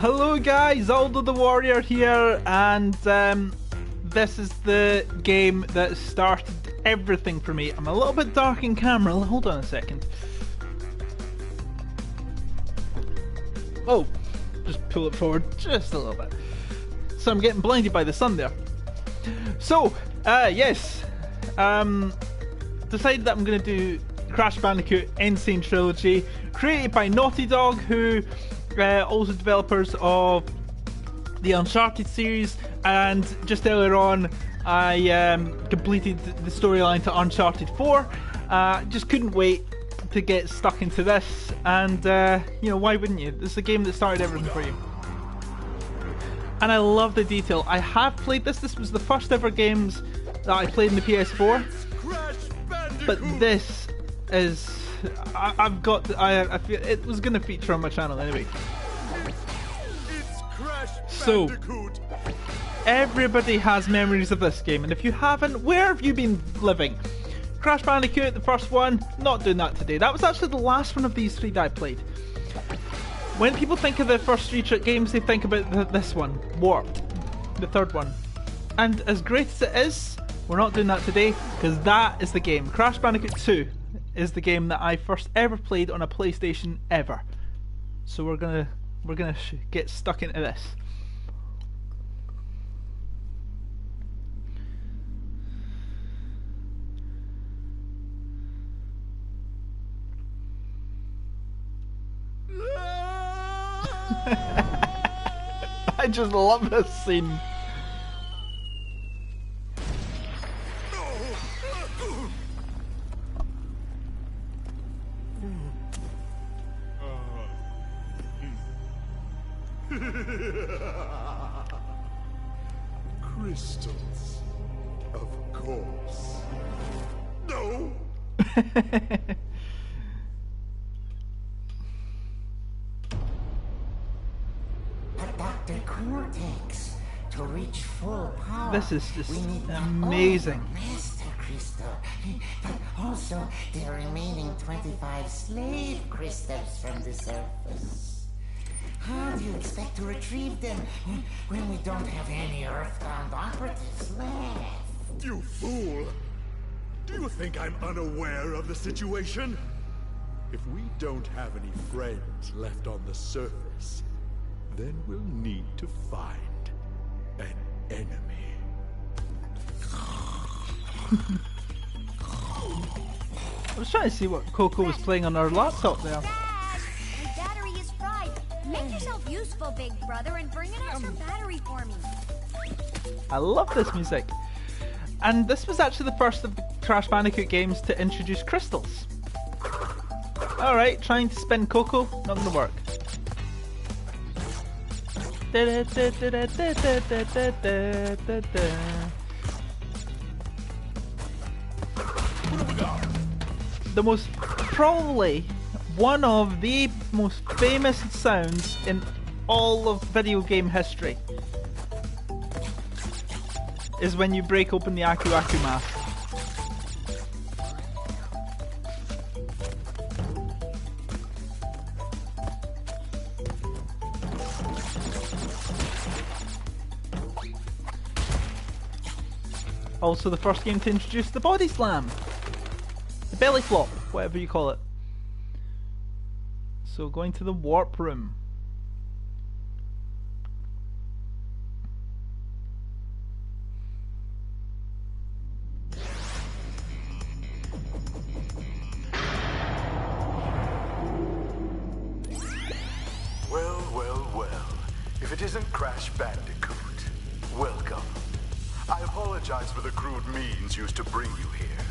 Hello guys, AldoTheWarrior here, and this is the game that started everything for me. I'm a little bit dark in camera, hold on a second. Oh, just pull it forward just a little bit. So I'm getting blinded by the sun there. So, yes, decided that I'm going to do Crash Bandicoot Insane Trilogy, created by Naughty Dog, who also developers of the Uncharted series, and just earlier on I completed the storyline to Uncharted 4. Just couldn't wait to get stuck into this, and you know, why wouldn't you? This is a game that started everything for you. And I love the detail. I have played this. This was the first ever games that I played in the PS4. But this is... I feel it was going to feature on my channel anyway. So, everybody has memories of this game. And if you haven't, where have you been living? Crash Bandicoot, the first one, not doing that today. That was actually the last one of these three that I played. When people think of the first three games, they think about this one, Warp, the third one. And as great as it is, we're not doing that today, because that is the game. Crash Bandicoot 2 is the game that I first ever played on a PlayStation ever. So we're gonna get stuck into this. I just love this scene. Crystals, of course. No. Dr. Cortex, to reach full power. This is just we need amazing. Master Crystal, but also the remaining 25 slave crystals from the surface. How do you expect to retrieve them when we don't have any Earthbound operatives left? You fool! Do you think I'm unaware of the situation? If we don't have any friends left on the surface, then we'll need to find an enemy. I was trying to see what Coco was playing on her laptop there. Dad, my battery is fried. Make yourself useful, big brother, and bring in extra battery for me. I love this music. And this was actually the first of the Crash Bandicoot games to introduce crystals. Alright, trying to spin Coco, not gonna work. The most, probably one of the most famous sounds in all of video game history is when you break open the Aku Aku mask. Also the first game to introduce the body slam. The belly flop, whatever you call it. So going to the warp room. Well, well, well. If it isn't Crash Bandicoot, welcome. I apologize for the crude means used to bring you here,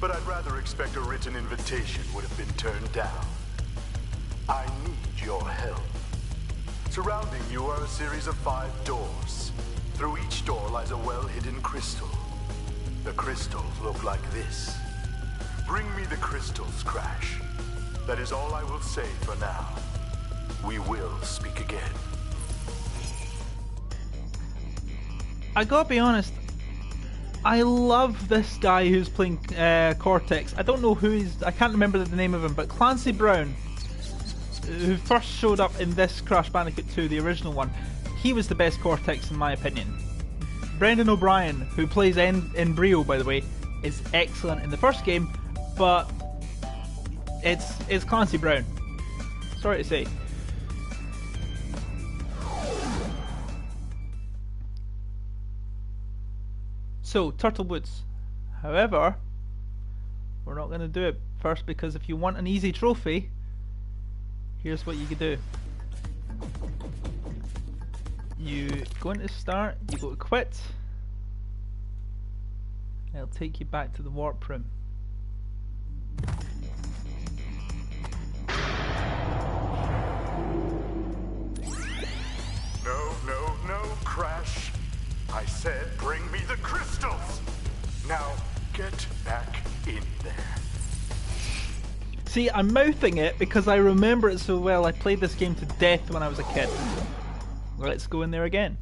but I'd rather expect a written invitation would have been turned down. I need your help. Surrounding you are a series of 5 doors. Through each door lies a well-hidden crystal. The crystals look like this. Bring me the crystals, Crash. That is all I will say for now. We will speak again. I gotta be honest, I love this guy who's playing Cortex. I don't know who he's, I can't remember the name of him, but Clancy Brown, who first showed up in this Crash Bandicoot 2, the original one, he was the best Cortex in my opinion. Brendan O'Brien, who plays Embryo, by the way, is excellent in the first game, but it's Clancy Brown. Sorry to say. So, Turtle Woods. However, we're not going to do it first because if you want an easy trophy, here's what you can do. You go into start, you go to quit, it'll take you back to the warp room. No, Crash. I said bring me the crystals. Now get back in there. See, I'm mouthing it because I remember it so well. I played this game to death when I was a kid. Let's go in there again.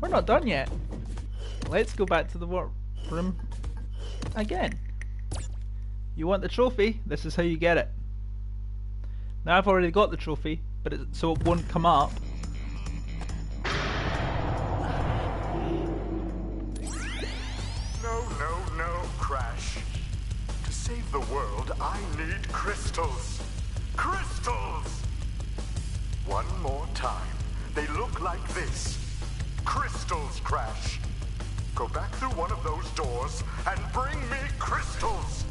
We're not done yet. Let's go back to the warp room again. You want the trophy? This is how you get it. Now I've already got the trophy, but so it won't come up. No, Crash. To save the world, I need crystals. Crystals! One more time. They look like this. Crystals, Crash. Go back through one of those doors and bring me crystals.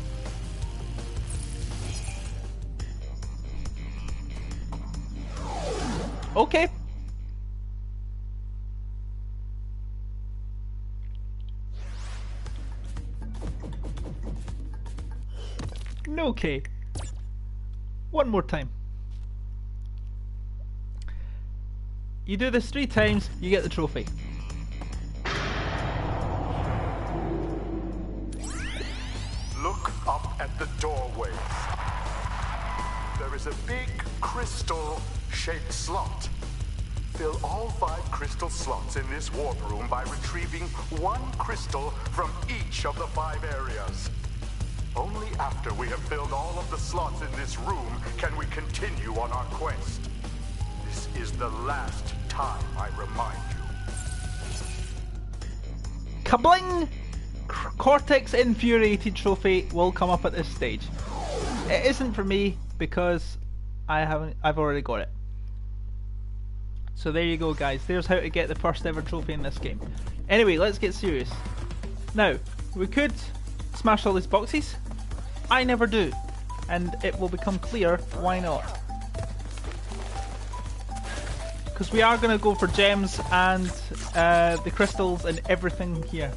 Okay. Okay. One more time. You do this 3 times, you get the trophy. Look up at the doorway. There is a big crystal-shaped slot. Fill all 5 crystal slots in this warp room by retrieving 1 crystal from each of the 5 areas. Only after we have filled all of the slots in this room can we continue on our quest. This is the last time I remind you. Kabling! Cortex Infuriated trophy will come up at this stage. It isn't for me because I've already got it. So there you go, guys. There's how to get the first ever trophy in this game. Anyway, let's get serious. Now, we could smash all these boxes. I never do, and it will become clear why not. Because we are going to go for gems and the crystals and everything here.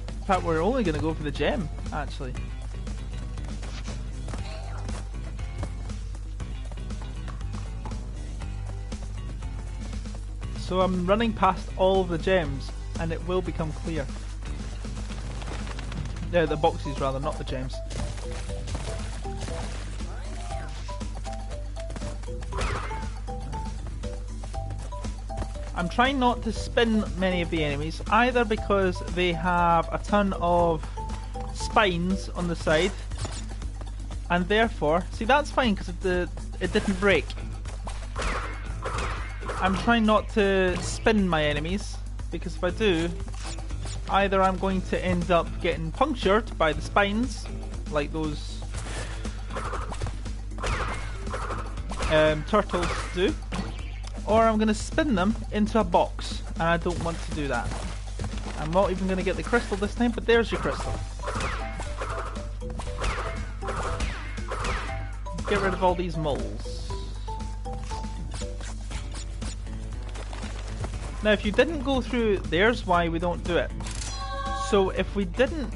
In fact, we're only going to go for the gem, actually. So I'm running past all of the gems, and it will become clear. The boxes rather, not the gems. I'm trying not to spin many of the enemies, either because they have a ton of spines on the side, and therefore, see, that's fine because it didn't break. I'm trying not to spin my enemies, because if I do, either I'm going to end up getting punctured by the spines, like those turtles do, or I'm going to spin them into a box, and I don't want to do that. I'm not even going to get the crystal this time, but there's your crystal. Get rid of all these moles. Now if you didn't go through, there's why we don't do it. So if we didn't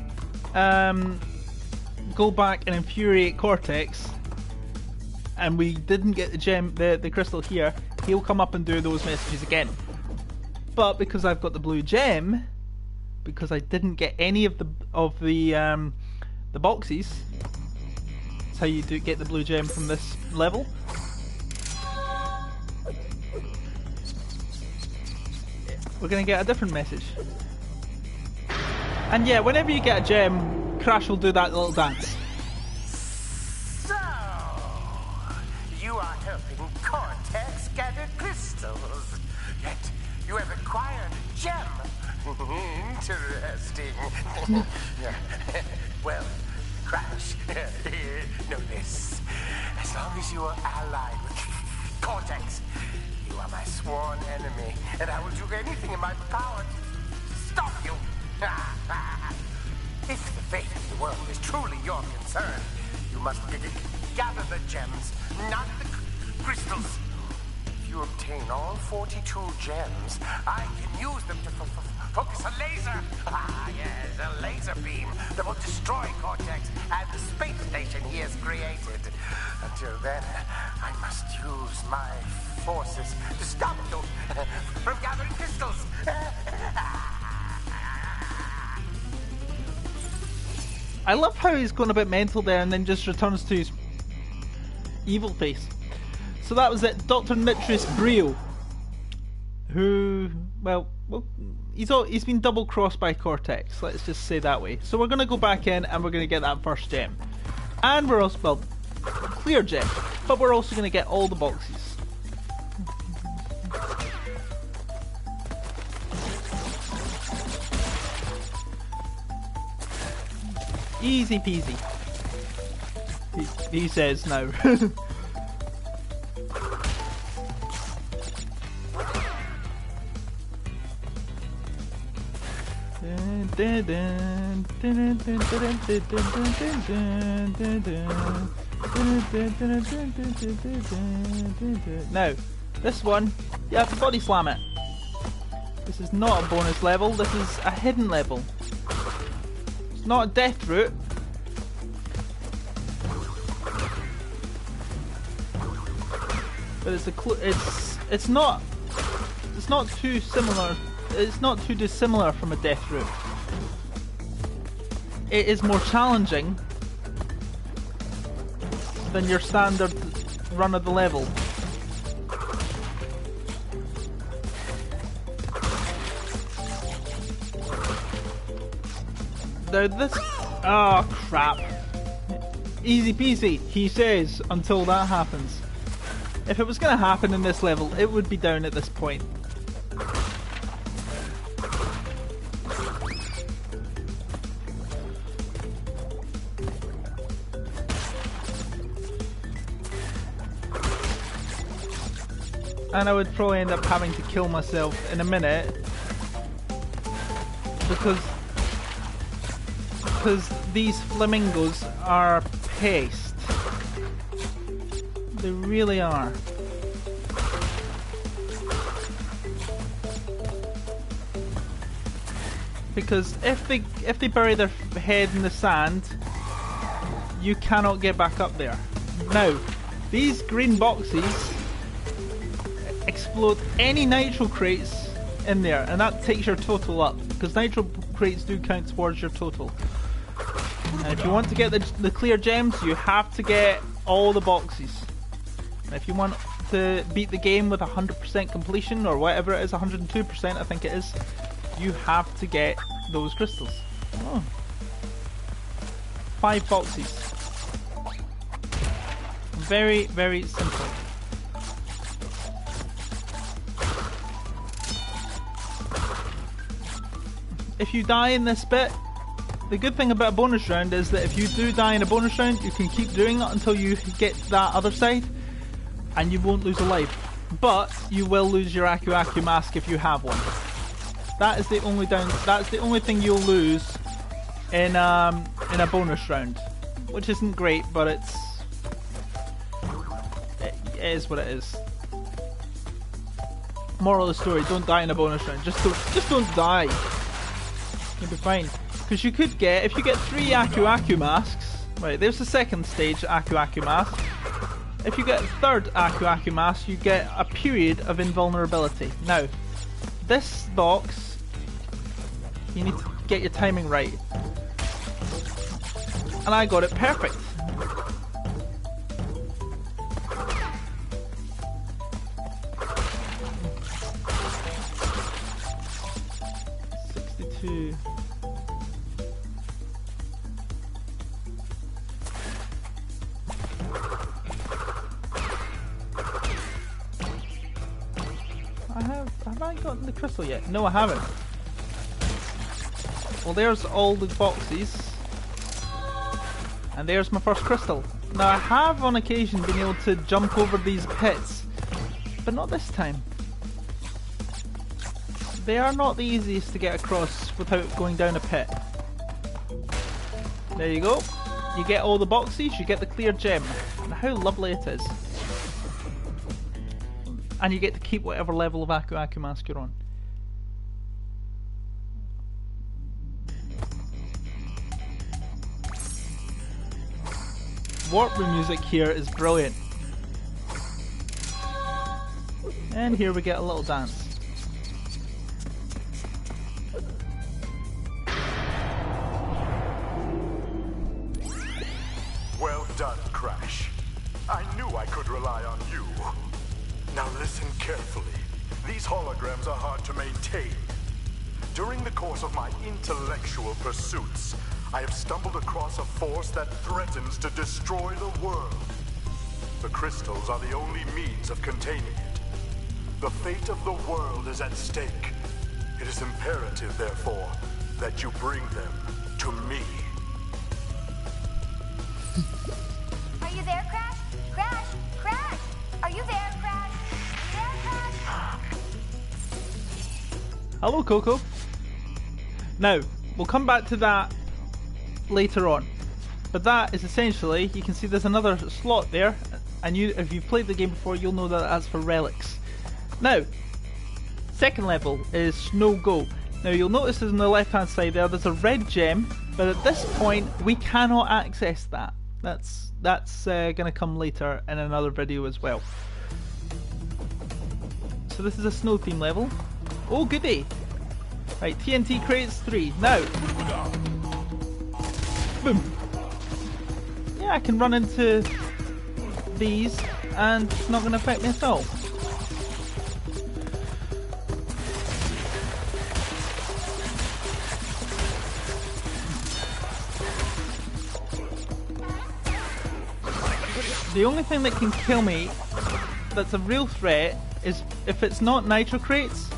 go back and infuriate Cortex, and we didn't get the gem, the crystal here, he'll come up and do those messages again. But because I've got the blue gem, because I didn't get any of the boxes, that's how you do get the blue gem from this level. we're going to get a different message. And yeah, whenever you get a gem, Crash will do that little dance. So, you are helping Cortex gather crystals. Yet, you have acquired a gem. Interesting. Well, Crash, know this. As long as you are allied with Cortex, you are my sworn enemy, and I will do anything in my power to stop you. If the fate of the world is truly your concern, you must gather the gems, not the crystals. If you obtain all 42 gems, I can use them to focus a laser. Yes, a laser beam that will destroy Cortex and the space station he has created. Until then, I must use my forces to stop you from gathering crystals. I love how he's going a bit mental there and then just returns to his evil face. So that was it, Dr. Nitrous Brio, who, well, he's been double crossed by Cortex, let's just say that way. So we're going to go back in and we're going to get that first gem. And we're also, well, clear gem, but we're also going to get all the boxes. Easy peasy. He says no. Now, this one, you have to body slam it. This is not a bonus level, this is a hidden level. It's not a death route. But it's not too similar. It's not too dissimilar from a death route. It is more challenging than your standard run of the level. Now this... oh crap. Easy peasy, he says, until that happens. If it was going to happen in this level, it would be down at this point. And I would probably end up having to kill myself in a minute because these flamingos are pest. They really are. Because if they bury their head in the sand, you cannot get back up there. Now, these green boxes explode any nitro crates in there, and that takes your total up, because nitro crates do count towards your total. And if you want to get the clear gems, you have to get all the boxes. And if you want to beat the game with 100% completion, or whatever it is, 102% I think it is, you have to get those crystals. Oh. 5 boxes. Very, very simple. If you die in this bit, the good thing about a bonus round is that if you do die in a bonus round, you can keep doing it until you get to that other side, and you won't lose a life. But you will lose your Aku Aku mask if you have one. That is the only that's the only thing you'll lose in a bonus round, which isn't great, but it is what it is. Moral of the story: don't die in a bonus round. Just don't die. You'll be fine. Because you could get, if you get 3 Aku Aku masks, right, there's the second stage Aku Aku mask. If you get a third Aku Aku mask, you get a period of invulnerability. Now, this box, you need to get your timing right. And I got it perfect. to... Have I gotten the crystal yet? No, I haven't. Well, there's all the boxes. And there's my first crystal. Now, I have on occasion been able to jump over these pits, but not this time. They are not the easiest to get across without going down a pit. There you go. You get all the boxes, you get the clear gem. And how lovely it is. And you get to keep whatever level of Aku Aku Mask you're on. Warp room music here is brilliant. And here we get a little dance. Well done, Crash. I knew I could rely on you. Now listen carefully. These holograms are hard to maintain. During the course of my intellectual pursuits, I have stumbled across a force that threatens to destroy the world. The crystals are the only means of containing it. The fate of the world is at stake. It is imperative, therefore, that you bring them to me. Are you there, Crash? Crash! Crash! Are you there, Crash? Are you there, Crash? Hello, Coco. Now, we'll come back to that later on. But that is essentially, you can see there's another slot there, and if you've played the game before, you'll know that that's for relics. Now, second level is Snow Go. Now you'll notice on the left hand side there's a red gem, but at this point we cannot access that. That's going to come later in another video as well. So this is a snow theme level. Oh goody! Right, TNT crates 3. Now, boom! Yeah, I can run into these and it's not going to affect me at all. The only thing that can kill me that's a real threat is if it's not nitro crates,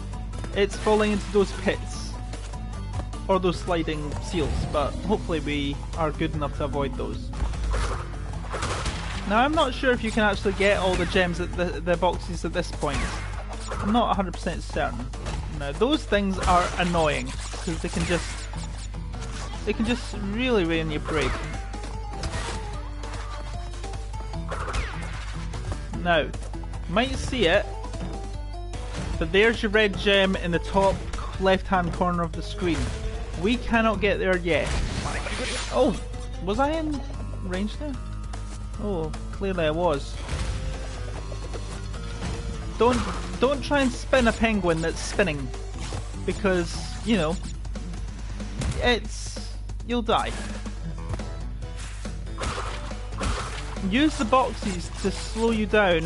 it's falling into those pits or those sliding seals, but hopefully we are good enough to avoid those. Now I'm not sure if you can actually get all the gems at the boxes at this point. I'm not 100% certain. Now those things are annoying because they can just really ruin your parade. Now, you might see it, but there's your red gem in the top left hand corner of the screen. We cannot get there yet. Oh, was I in range there? Oh, clearly I was. Don't try and spin a penguin that's spinning, because, you know, you'll die. Use the boxes to slow you down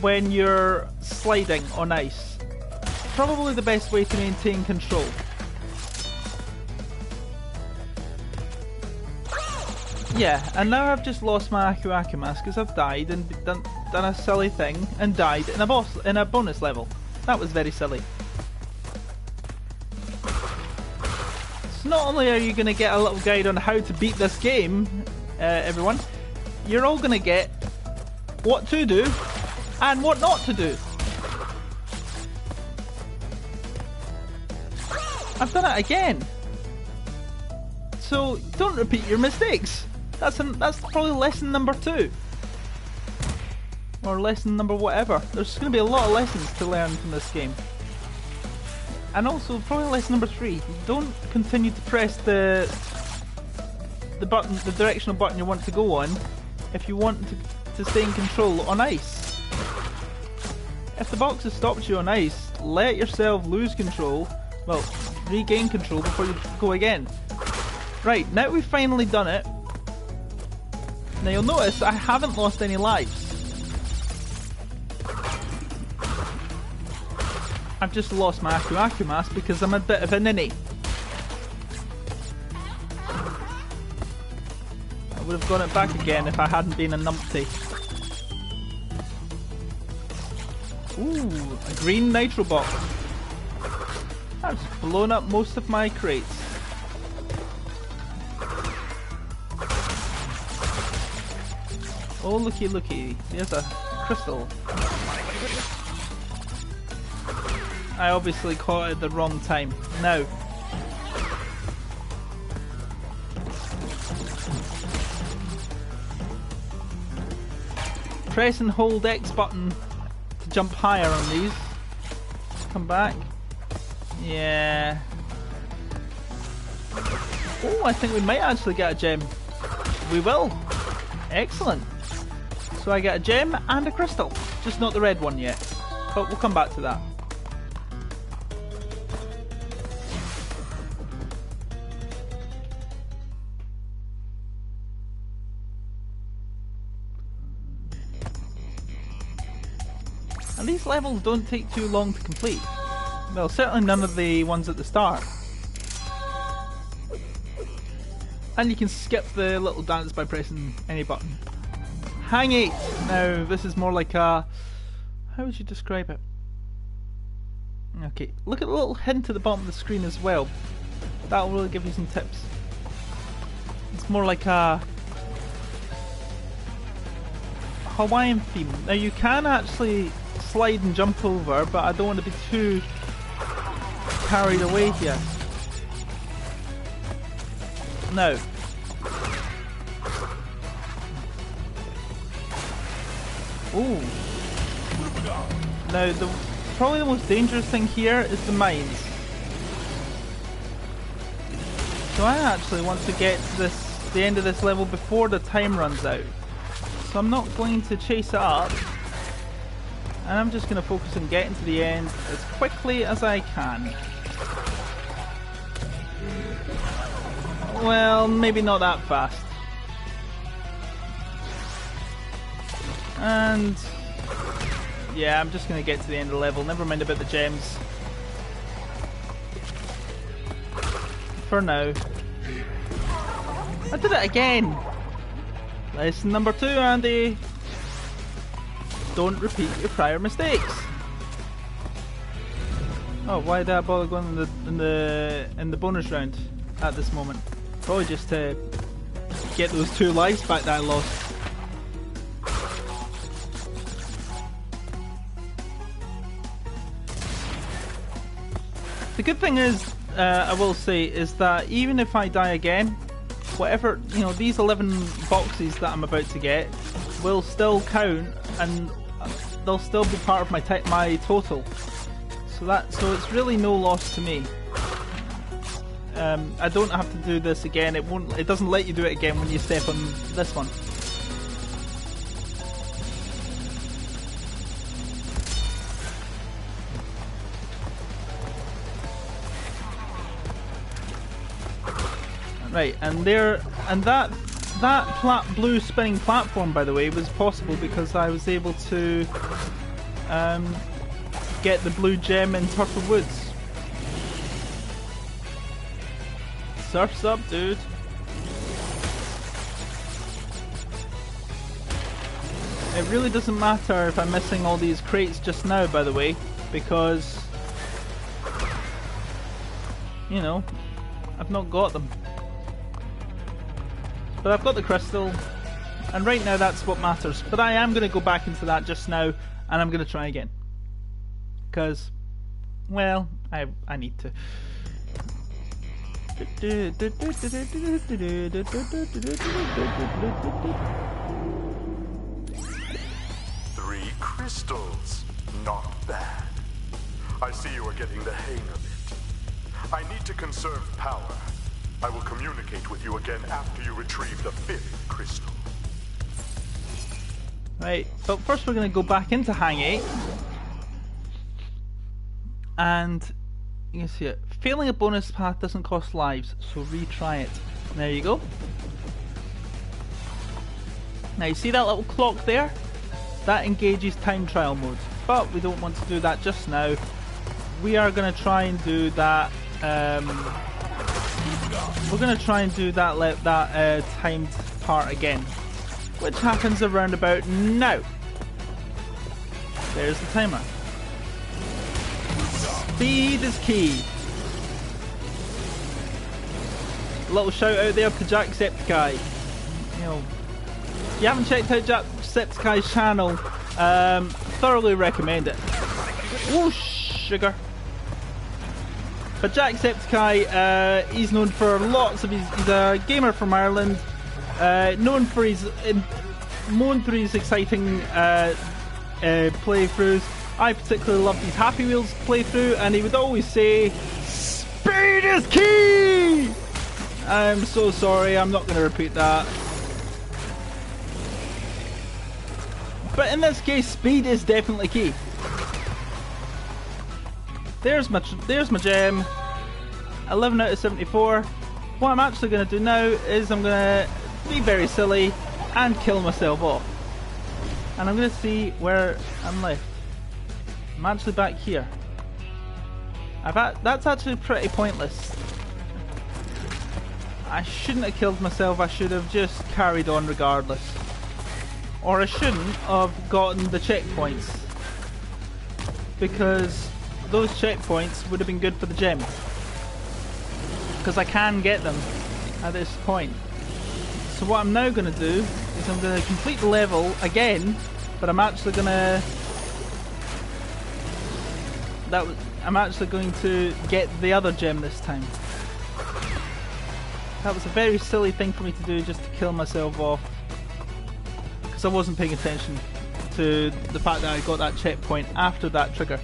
when you're sliding on ice. Probably the best way to maintain control. Yeah, and now I've just lost my Aku Aku Mask because I've died and done a silly thing and died in a bonus level. That was very silly. So not only are you going to get a little guide on how to beat this game, everyone, you're all going to get what to do and what not to do. I've done it again. So don't repeat your mistakes. That's probably lesson number 2. Or lesson number whatever. There's going to be a lot of lessons to learn from this game. And also probably lesson number 3. Don't continue to press the directional button you want to go on if you want to stay in control on ice. If the box has stopped you on ice, let yourself lose control, well, regain control before you go again. Right, now we've finally done it. Now you'll notice I haven't lost any lives. I've just lost my Aku Aku Mask because I'm a bit of a ninny. would have got it back again if I hadn't been a numpty. Ooh, a green nitro box. I've just blown up most of my crates. Oh, looky, looky. There's a crystal. I obviously caught it at the wrong time. Now. Press and hold X button to jump higher on these. Come back. Yeah. Oh, I think we might actually get a gem. We will. Excellent. So I get a gem and a crystal. Just not the red one yet. But we'll come back to that. And these levels don't take too long to complete. Well, certainly none of the ones at the start. And you can skip the little dance by pressing any button. Hang 8! Now, this is more like a... How would you describe it? Okay, look at the little hint at the bottom of the screen as well. That will really give you some tips. It's more like a Hawaiian theme. Now, you can actually slide and jump over, but I don't want to be too carried away here. Now, ooh. Now, probably the most dangerous thing here is the mines. So I actually want to get to the end of this level before the time runs out. So I'm not going to chase it up. And I'm just going to focus on getting to the end as quickly as I can. Well, maybe not that fast. And yeah, I'm just going to get to the end of the level. Never mind about the gems. For now. I did it again! Lesson number 2, Andy. Don't repeat your prior mistakes. Oh, why did I bother going in the bonus round at this moment? Probably just to get those 2 lives back that I lost. The good thing is, I will say, is that even if I die again, whatever, you know, these 11 boxes that I'm about to get will still count, and they'll still be part of my total. So it's really no loss to me. I don't have to do this again. It doesn't let you do it again when you step on this one. Right, and that blue spinning platform, by the way, was possible because I was able to get the blue gem in Turtle Woods. Surf's up, dude. It really doesn't matter if I'm missing all these crates just now, by the way, because, you know, I've not got them. But I've got the crystal, and right now that's what matters. But I am going to go back into that just now, and I'm going to try again. Because, well, I need to. 3 crystals. Not bad. I see you are getting the hang of it. I need to conserve power. I will communicate with you again after you retrieve the 5th crystal. Right, but first we're going to go back into Hang 8. And you can see it. Failing a bonus path doesn't cost lives, so retry it. There you go. Now you see that little clock there? That engages time trial mode. But we don't want to do that just now. We are going to try and do that we're gonna try and do that timed part again, which happens around about now. There's the timer. Speed is key. A little shout out there to Jacksepticeye. You know, if you haven't checked out Jacksepticeye's channel, thoroughly recommend it. Whoosh, sugar. But Jacksepticeye, he's known for lots of he's a gamer from Ireland, known for his exciting playthroughs. I particularly loved his Happy Wheels playthrough, and he would always say, "Speed is key!" I'm so sorry, I'm not going to repeat that. But in this case, speed is definitely key. There's my gem. 11 out of 74. What I'm actually going to do now is I'm going to be very silly and kill myself off. And I'm going to see where I'm left. I'm actually back here. That's actually pretty pointless. I shouldn't have killed myself, I should have just carried on regardless. Or I shouldn't have gotten the checkpoints. Because those checkpoints would have been good for the gems. Because I can get them at this point. So what I'm now going to do is I'm going to complete the level again, but I'm actually going to... I'm actually going to get the other gem this time. That was a very silly thing for me to do, just to kill myself off. Because I wasn't paying attention to the fact that I got that checkpoint after that trigger.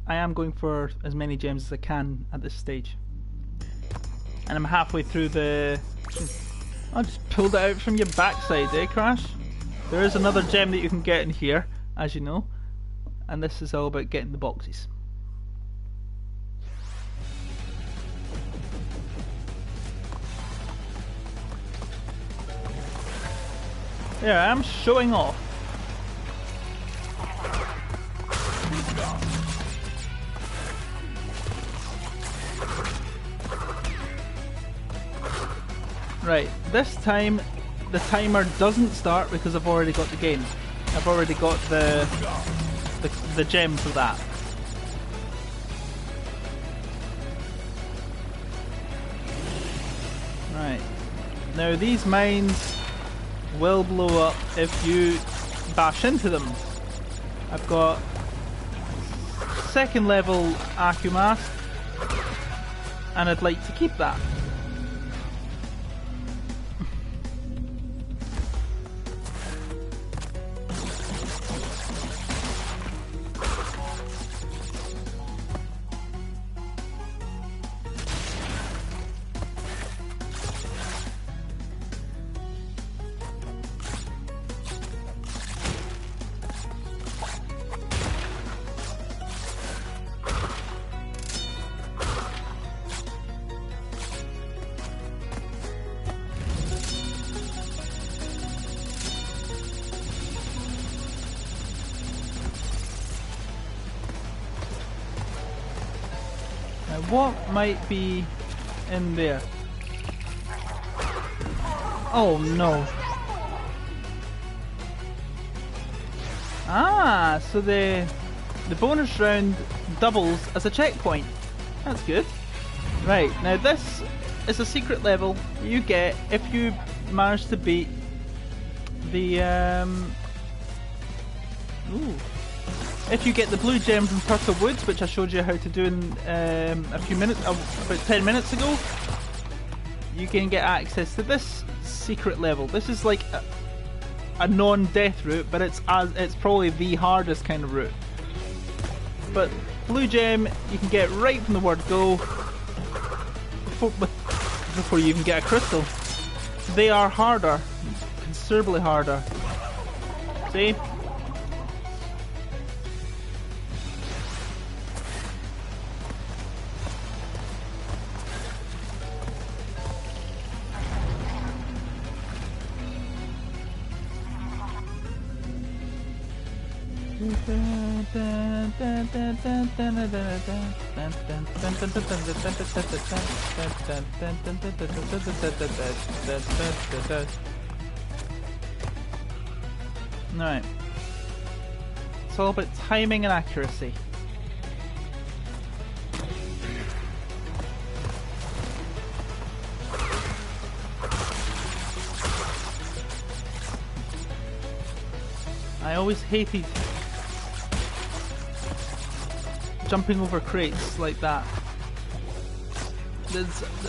I am going for as many gems as I can at this stage. And I'm halfway through the... I just pulled it out from your backside, eh, Crash? There is another gem that you can get in here, as you know. And this is all about getting the boxes. There I am, showing off. Right, this time the timer doesn't start because I've already got the game. I've already got the gem for that. Right, now these mines will blow up if you bash into them. I've got second level Aku Mask and I'd like to keep that. What might be in there? Oh no. Ah, so the bonus round doubles as a checkpoint. That's good. Right, now this is a secret level you get if you manage to beat the if you get the blue gem from Turtle Woods, which I showed you how to do in a few minutes, about 10 minutes ago, you can get access to this secret level. This is like a non-death route, but it's probably the hardest kind of route. But blue gem you can get right from the word go before you even get a crystal. They are harder, considerably harder. See? Right. It's all about timing and accuracy. I always hated jumping over crates like that.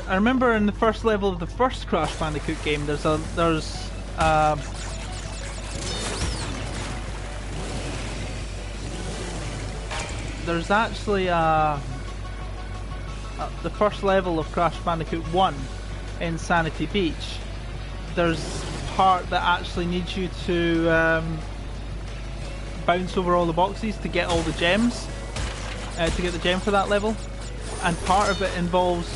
I remember in the first level of the first Crash Bandicoot game, there's actually the first level of Crash Bandicoot 1 in Sanity Beach. There's a part that actually needs you to bounce over all the boxes to get all the gems, to get the gem for that level, and part of it involves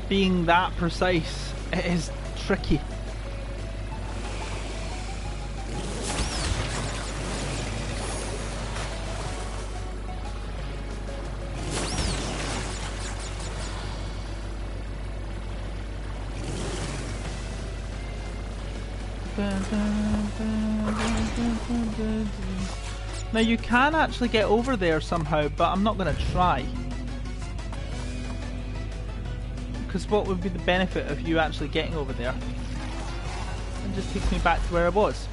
being that precise. It is tricky. Now you can actually get over there somehow, but I'm not going to try. Because what would be the benefit of you actually getting over there? It just takes me back to where I was.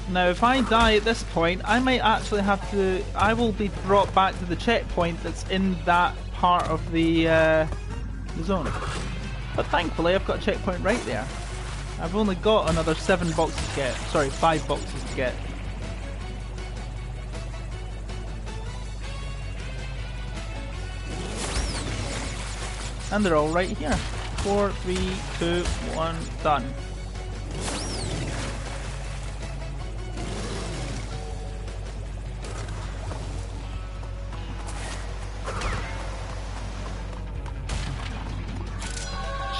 Now if I die at this point, I might actually have to... I will be brought back to the checkpoint that's in that part of the zone. But thankfully I've got a checkpoint right there. I've only got another 7 boxes to get. Sorry, 5 boxes to get. And they're all right here. 4, 3, 2, 1, done.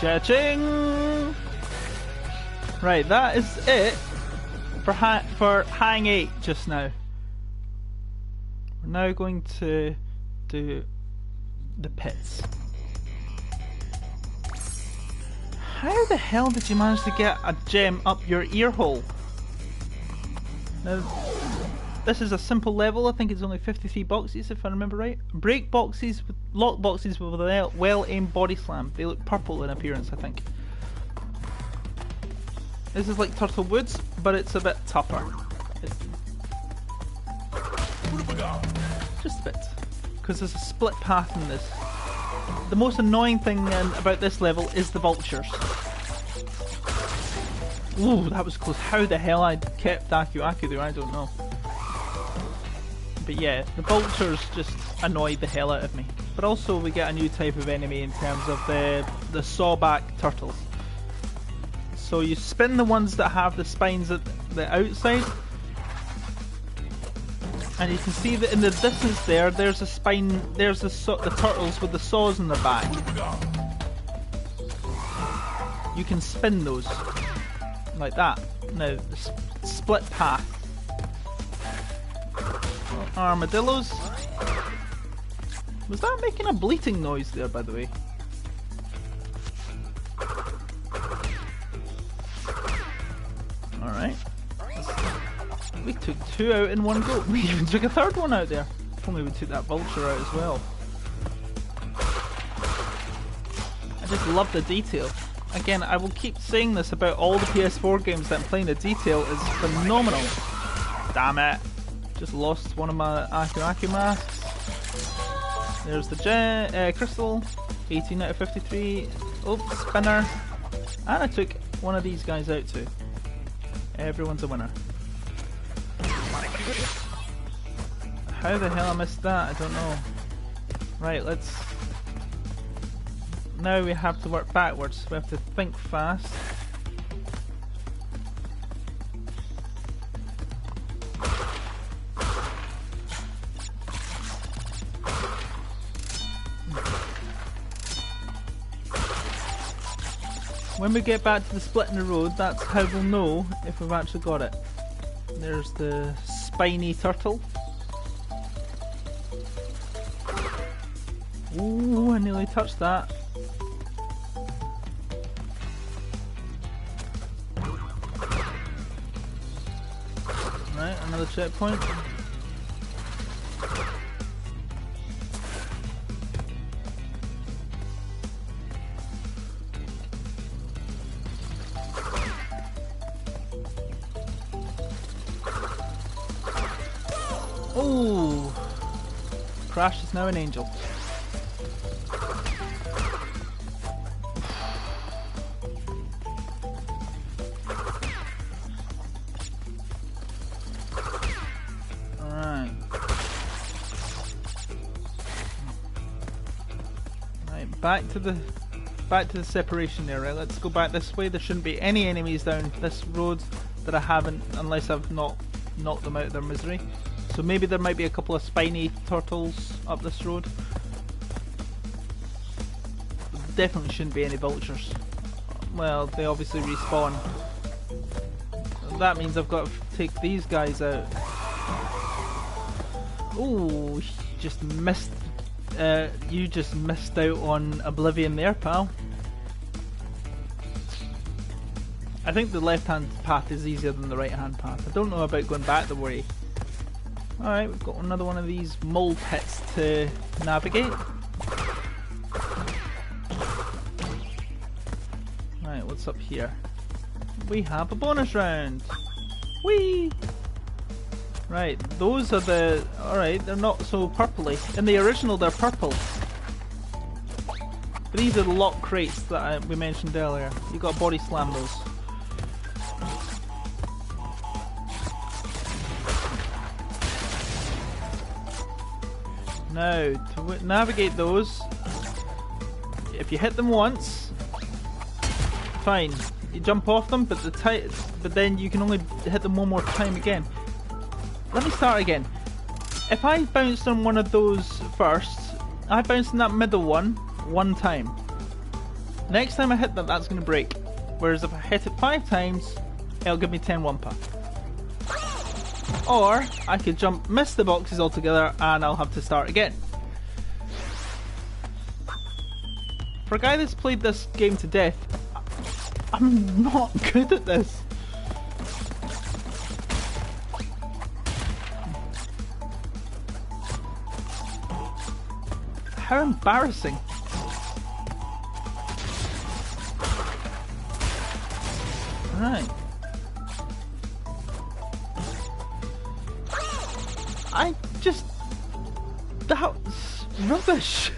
Cha-ching! Right, that is it for Hang 8 just now. We're now going to do the pits. How the hell did you manage to get a gem up your ear hole? Now, this is a simple level. I think it's only 53 boxes if I remember right. Break boxes, lock boxes with a well-aimed body slam. They look purple in appearance, I think. This is like Turtle Woods, but it's a bit tougher. Just a bit. Because there's a split path in this. The most annoying thing about this level is the vultures. Ooh, that was close. How the hell I kept Aku there, I don't know. But yeah, the vultures just annoyed the hell out of me. But also we get a new type of enemy in terms of the sawback turtles. So you spin the ones that have the spines at the outside, and you can see that in the distance there's a spine, there's the turtles with the saws in their back. You can spin those like that. Now, the split path. Armadillos. Was that making a bleating noise there, by the way? Alright. We took 2 out in one go. We even took a 3rd one out there. If only we took that vulture out as well. I just love the detail. Again, I will keep saying this about all the PS4 games that I'm playing. The detail is phenomenal. Damn it. Just lost one of my Aku masks. There's the crystal. 18 out of 53. Oops, spinner. And I took one of these guys out too. Everyone's a winner. How the hell I missed that? I don't know. Right, let's... Now we have to work backwards. We have to think fast. When we get back to the split in the road, that's how we'll know if we've actually got it. There's the spiny turtle. Ooh, I nearly touched that. Right, another checkpoint. Oh! Crash is now an angel. Back to the separation area. Let's go back this way. There shouldn't be any enemies down this road that I haven't, unless I've not knocked them out of their misery. So maybe there might be a couple of spiny turtles up this road. Definitely shouldn't be any vultures. Well, they obviously respawn. That means I've got to take these guys out. Ooh, you just missed out on Oblivion there, pal. I think the left-hand path is easier than the right-hand path. I don't know about going back the way. Alright, we've got another one of these mole pits to navigate. Right, what's up here? We have a bonus round! Whee! Right, those are the... Alright, they're not so purpley. In the original they're purple. But these are the lock crates that we mentioned earlier. You got to body slam those. Now, to navigate those, if you hit them once, fine. You jump off them, but then you can only hit them one more time again. Let me start again. If I bounced on one of those first, I bounced on that middle one time. Next time I hit that, that's going to break. Whereas if I hit it 5 times, it'll give me 10 Wumpa. Or I could miss the boxes altogether, and I'll have to start again. For a guy that's played this game to death, I'm not good at this. How embarrassing. Right. That was rubbish.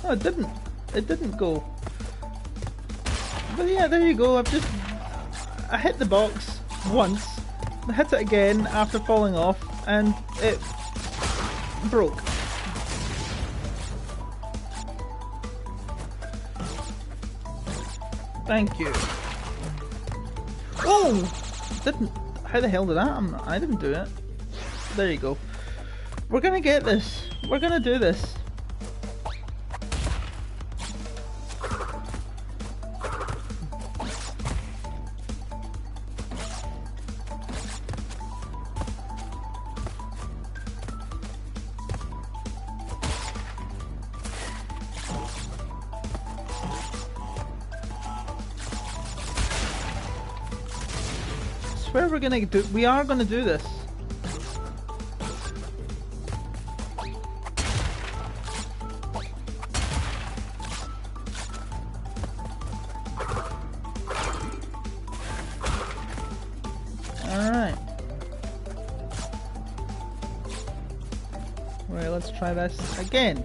Oh, it didn't go. But yeah, there you go. I hit the box once, I hit it again after falling off, and it broke. Thank you. Oh! How the hell did that? I didn't do it. There you go. We're gonna get this. We're gonna do this. We are gonna do this. Alright. Right, let's try this again.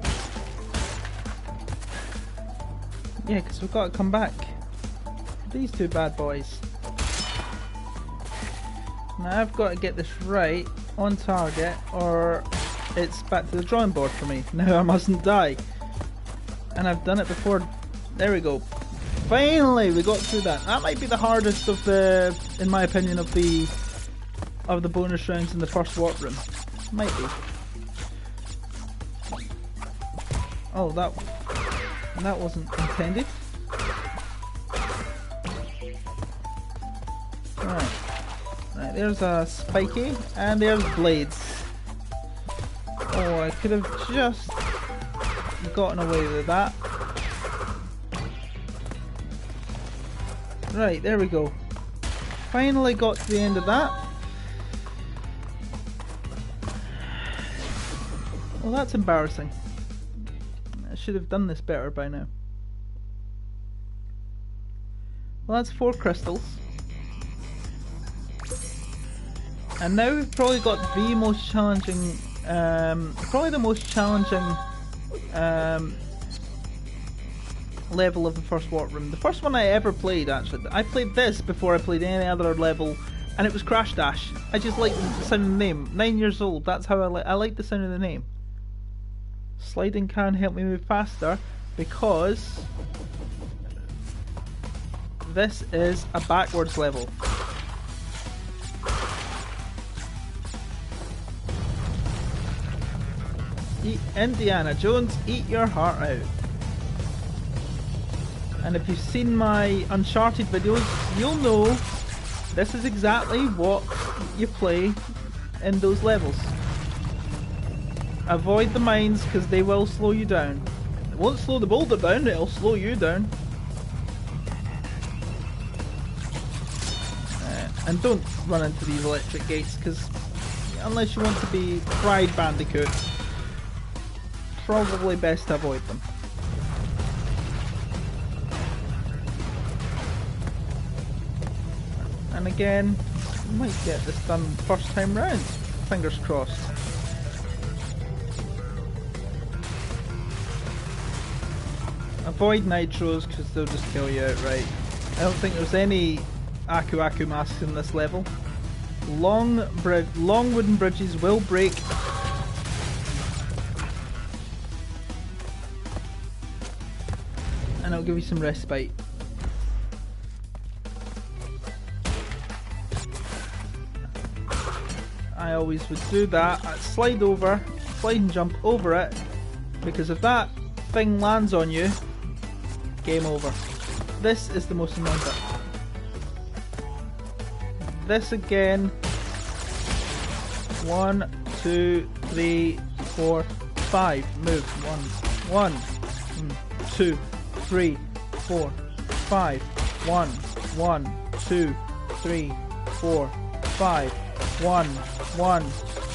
Yeah, because we've got to come back. These two bad boys. Now I've got to get this right, on target, or it's back to the drawing board for me. Now I mustn't die. And I've done it before. There we go. Finally, we got through that. That might be the hardest of the, in my opinion, of the bonus rounds in the first warp room. Might be. Oh, that wasn't intended. Right. Right, there's a spiky, and there's blades. Oh, I could have just gotten away with that. Right, there we go. Finally got to the end of that. Well, that's embarrassing. I should have done this better by now. Well, that's 4 crystals. And now we've probably got the most challenging, probably the most challenging level of the first warp room. The first one I ever played, actually. I played this before I played any other level, and it was Crash Dash. I just like the sound of the name. 9 years old, that's how I like the sound of the name. Sliding can help me move faster because this is a backwards level. Indiana Jones, eat your heart out. And if you've seen my Uncharted videos, you'll know this is exactly what you play in those levels. Avoid the mines because they will slow you down. It won't slow the boulder down, it'll slow you down. And don't run into these electric gates because unless you want to be fried Bandicoot, probably best to avoid them. And again, we might get this done first time round. Fingers crossed. Avoid nitros because they'll just kill you outright. I don't think there's any Aku Aku masks in this level. Long wooden bridges will break. And I'll give you some respite. I always would do that. I'd slide and jump over it, because if that thing lands on you, game over. This is the most annoying bit. This again. 1, 2, 3, 4, 5. Move. 1, 2, 3, 4, 5. 1, 2, 3, 4, 5. 1,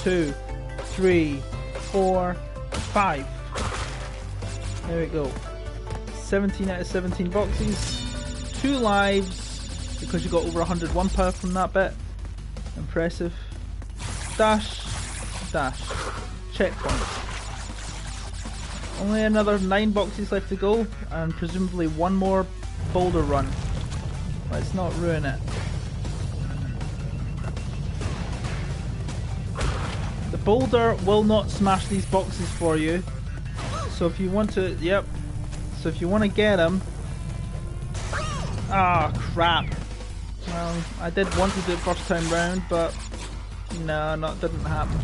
2, 3, 4, 5. There we go. 17 out of 17 boxes. 2 lives because you got over 101 power from that bit. Impressive. Dash. Checkpoint. Only another 9 boxes left to go, and presumably 1 more boulder run. Let's not ruin it. The boulder will not smash these boxes for you. So if you want to, So if you want to get them, crap. Well, I did want to do it first time round, but no, didn't happen.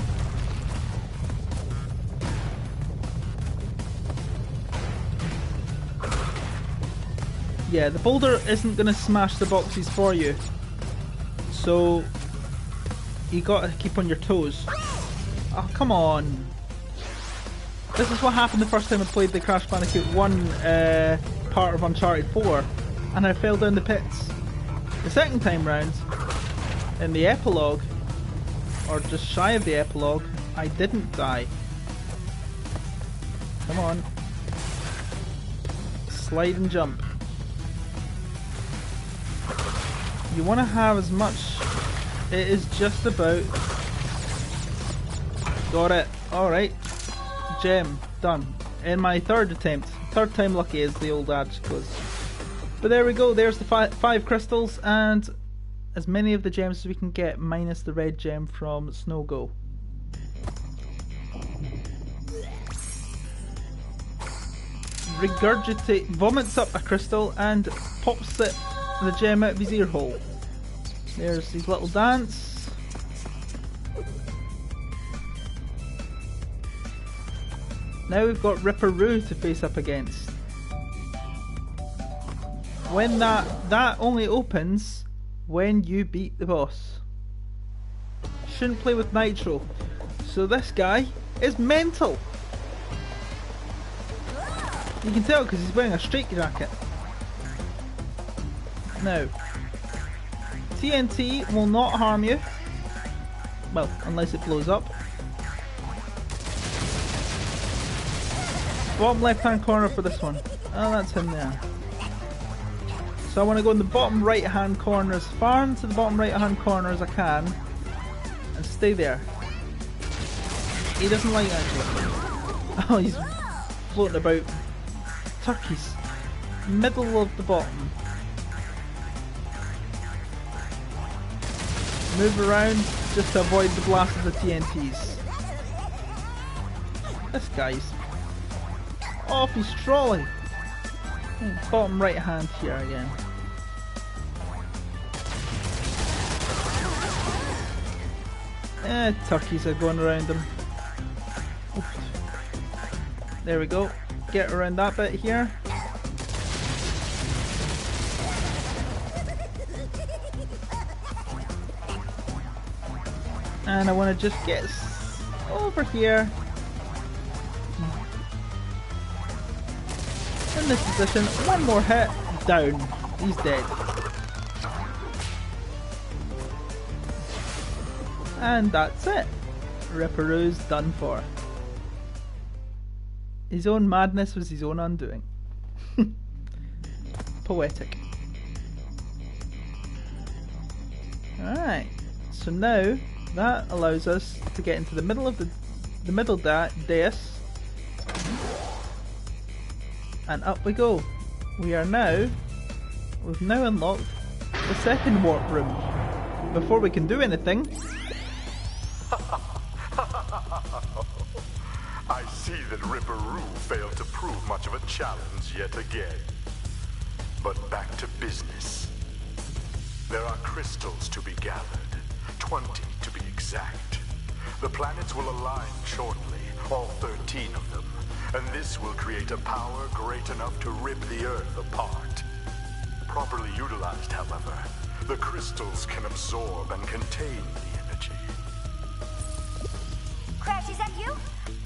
Yeah, the boulder isn't going to smash the boxes for you, so you got to keep on your toes. Oh, come on. This is what happened the first time I played the Crash Bandicoot 1 part of Uncharted 4, and I fell down the pits. The second time round, in the epilogue, or just shy of the epilogue, I didn't die. Come on. Slide and jump. You want to have as much... It is just about... Got it. Alright. Gem. Done. In my third attempt. Third time lucky, as the old adage goes. But there we go. There's the 5 crystals and as many of the gems as we can get, minus the red gem from Snow Go. Regurgitate, vomits up a crystal and pops the gem out of his ear hole. There's his little dance. Now we've got Ripperoo to face up against. When that only opens when you beat the boss. Shouldn't play with Nitro. So this guy is mental. You can tell because he's wearing a straight jacket. Now, TNT will not harm you. Well, unless it blows up. Bottom left hand corner for this one. Oh, that's him there. So I want to go in the bottom right hand corner, as far into the bottom right hand corner as I can, and stay there. He doesn't like that. Oh, he's floating about. Turkeys. Middle of the bottom. Move around just to avoid the blast of the TNTs. This guy's off his trolley. Bottom right hand here again. Turkeys are going around him. Oof. There we go. Get around that bit here. And I want to just get over here. In this position, one more hit, down. He's dead. And that's it. Ripperoo's done for. His own madness was his own undoing. Poetic. Alright, so now that allows us to get into the middle of the middle dais. And up we go. We've now unlocked the second warp room. Before we can do anything, I see that Ripperoo failed to prove much of a challenge yet again. But back to business. There are crystals to be gathered, 20 to be exact. The planets will align shortly, all 13 of them. And this will create a power great enough to rip the Earth apart. Properly utilized, however, the crystals can absorb and contain the energy. Crash, is that you?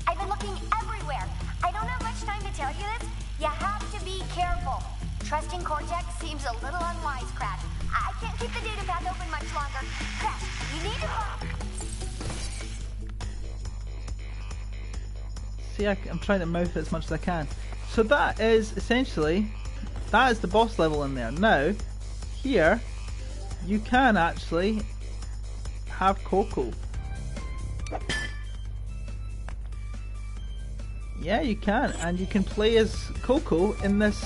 I've been looking everywhere. I don't have much time to tell you this. You have to be careful. Trusting Cortex seems a little unwise, Crash. I can't keep the data path open much longer. Crash, you need to... see, I'm trying to mouth it as much as I can. So that is essentially, that is the boss level in there. Now, here, you can actually have Coco. Yeah, you can, and you can play as Coco in this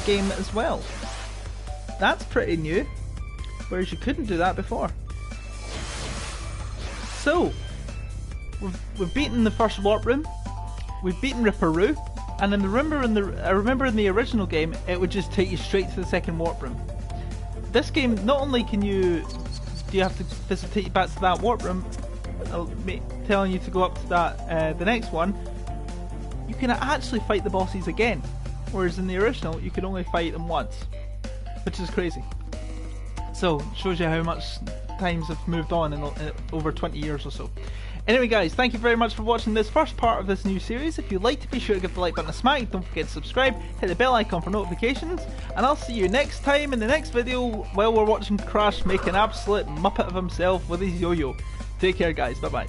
game as well. That's pretty new, whereas you couldn't do that before. So, we've beaten the first warp room. We've beaten Ripperoo, and I remember in the original game it would just take you straight to the second warp room. This game, not only do you have to take you back to that warp room, telling you to go up to that the next one, you can actually fight the bosses again, whereas in the original you could only fight them once, which is crazy. So it shows you how much times have moved on in over 20 years or so. Anyway guys, thank you very much for watching this first part of this new series. If you liked it, be sure to give the like button a smack, don't forget to subscribe, hit the bell icon for notifications, and I'll see you next time in the next video while we're watching Crash make an absolute muppet of himself with his yo-yo. Take care guys, bye bye.